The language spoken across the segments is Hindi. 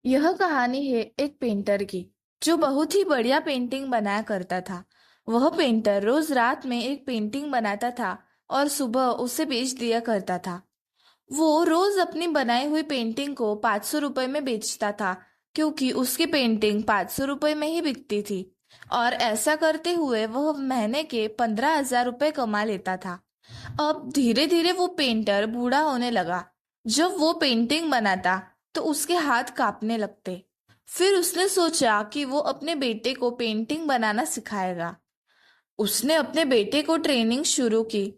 यह कहानी है एक पेंटर की जो बहुत ही बढ़िया पेंटिंग बनाया करता था। वह पेंटर रोज रात में एक पेंटिंग बनाता था और सुबह उसे बेच दिया करता था। वो रोज अपनी बनाई हुई पेंटिंग को 500 रुपए में बेचता था, क्योंकि उसकी पेंटिंग 500 रुपए में ही बिकती थी। और ऐसा करते हुए वह महीने के 15,000 रुपए कमा लेता था। अब धीरे धीरे वो पेंटर बूढ़ा होने लगा। जब वो पेंटिंग बनाता तो उसके हाथ कांपने लगते। फिर उसने सोचा कि वो अपने बेटे को पेंटिंग बनाना सिखाएगा। उसने अपने बेटे को ट्रेनिंग शुरू की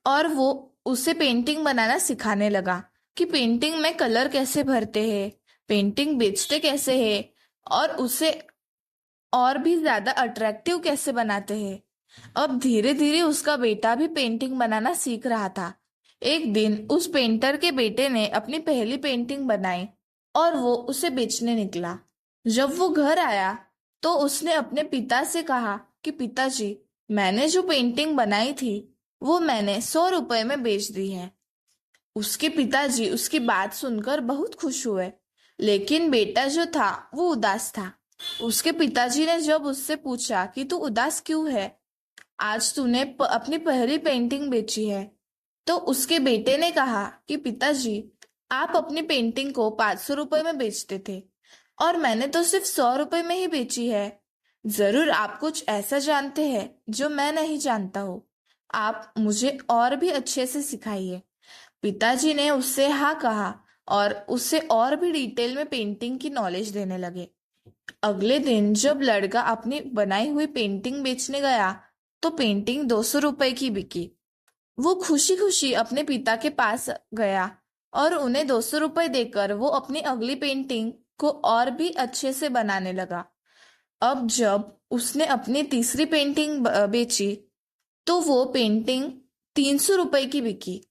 और वो उसे पेंटिंग बनाना सिखाने लगा कि पेंटिंग में कलर कैसे भरते हैं, पेंटिंग बेचते कैसे हैं और उसे और भी ज्यादा अट्रैक्टिव कैसे बनाते हैं। अब धीरे धीरे उसका बेटा भी पेंटिंग बनाना सीख रहा था। एक दिन उस पेंटर के बेटे ने अपनी पहली पेंटिंग बनाई और वो उसे बेचने निकला। जब वो घर आया तो उसने अपने पिता से कहा कि पिताजी, मैंने जो पेंटिंग बनाई थी वो मैंने 100 रुपए में बेच दी है। उसके पिताजी उसकी बात सुनकर बहुत खुश हुए, लेकिन बेटा जो था वो उदास था। उसके पिताजी ने जब उससे पूछा कि तू उदास क्यों है, आज तूने अपनी पहली पेंटिंग बेची है, तो उसके बेटे ने कहा कि पिताजी, आप अपनी पेंटिंग को 500 रुपए में बेचते थे और मैंने तो सिर्फ 100 रुपए में ही बेची है। जरूर आप कुछ ऐसा जानते हैं जो मैं नहीं जानता हूँ। आप मुझे और भी अच्छे से सिखाइए। पिताजी ने उससे हाँ कहा और उससे और भी डिटेल में पेंटिंग की नॉलेज देने लगे। अगले दिन जब लड़का अपनी बनाई हुई पेंटिंग बेचने गया तो पेंटिंग 200 रुपए की बिकी। वो खुशी खुशी अपने पिता के पास गया और उन्हें 200 रुपए देकर वो अपनी अगली पेंटिंग को और भी अच्छे से बनाने लगा। अब जब उसने अपनी तीसरी पेंटिंग बेची तो वो पेंटिंग 300 रुपए की बिकी।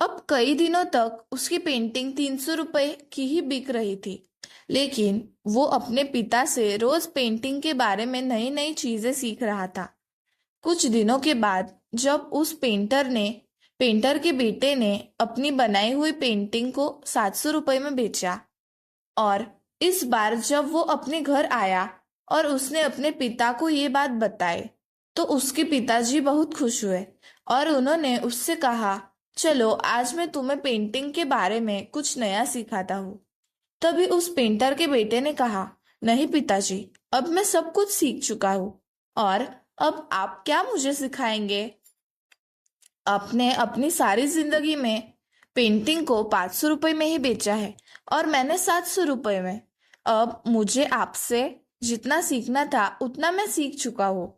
अब कई दिनों तक उसकी पेंटिंग 300 रुपए की ही बिक रही थी, लेकिन वो अपने पिता से रोज पेंटिंग के बारे में नई नई चीजें सीख रहा था। कुछ दिनों के बाद जब उस पेंटर के बेटे ने अपनी बनाई हुई पेंटिंग को 700 रुपए में बेचा और इस बार जब वो अपने घर आया और उसने अपने पिता को ये बात बताई तो उसके पिताजी बहुत खुश हुए और उन्होंने उससे कहा, चलो आज मैं तुम्हें पेंटिंग के बारे में कुछ नया सिखाता हूँ। तभी उस पेंटर के बेटे ने कहा, नहीं पिताजी, अब मैं सब कुछ सीख चुका हूँ और अब आप क्या मुझे सिखाएंगे। आपने अपनी सारी जिंदगी में पेंटिंग को 500 रुपए में ही बेचा है और मैंने 700 रुपए में। अब मुझे आपसे जितना सीखना था उतना मैं सीख चुका हूँ।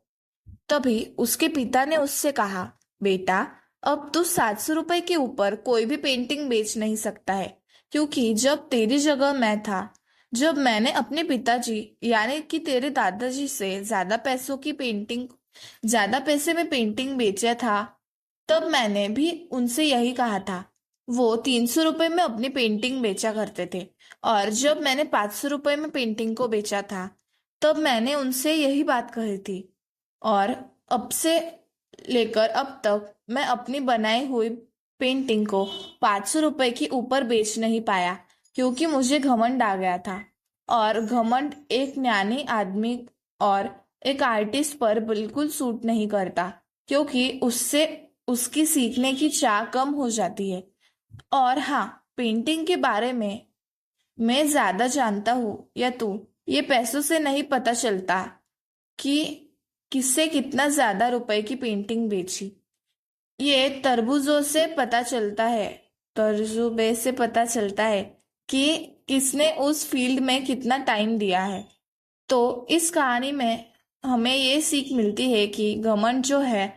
तभी उसके पिता ने उससे कहा, बेटा, अब तू 700 रुपए के ऊपर कोई भी पेंटिंग बेच नहीं सकता है, क्योंकि जब तेरी जगह मैं था, जब मैंने अपने पिताजी यानी कि तेरे दादाजी से ज्यादा पैसे में पेंटिंग बेचा था, तब मैंने भी उनसे यही कहा था। वो 300 रुपए में अपनी पेंटिंग बेचा करते थे और जब मैंने 500 रुपए में पेंटिंग को बेचा था तब मैंने उनसे यही बात कही थी। और अब से लेकर अब तक मैं अपनी बनाई हुई पेंटिंग को 500 रुपए के ऊपर बेच नहीं पाया, क्योंकि मुझे घमंड आ गया था। और घमंड एक ज्ञानी आदमी और एक आर्टिस्ट पर बिल्कुल सूट नहीं करता, क्योंकि उससे उसकी सीखने की चाह कम हो जाती है। और हाँ, पेंटिंग के बारे में मैं ज्यादा जानता हूँ या तू, ये पैसों से नहीं पता चलता कि किससे कितना ज्यादा रुपए की पेंटिंग बेची। ये तरबूजों से पता चलता है, तजुर्बे से पता चलता है कि किसने उस फील्ड में कितना टाइम दिया है। तो इस कहानी में हमें ये सीख मिलती है कि घमंड जो है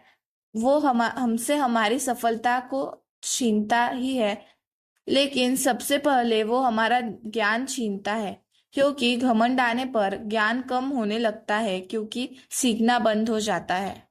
वो हमसे हमारी सफलता को छीनता ही है, लेकिन सबसे पहले वो हमारा ज्ञान छीनता है। क्योंकि घमंड आने पर ज्ञान कम होने लगता है, क्योंकि सीखना बंद हो जाता है।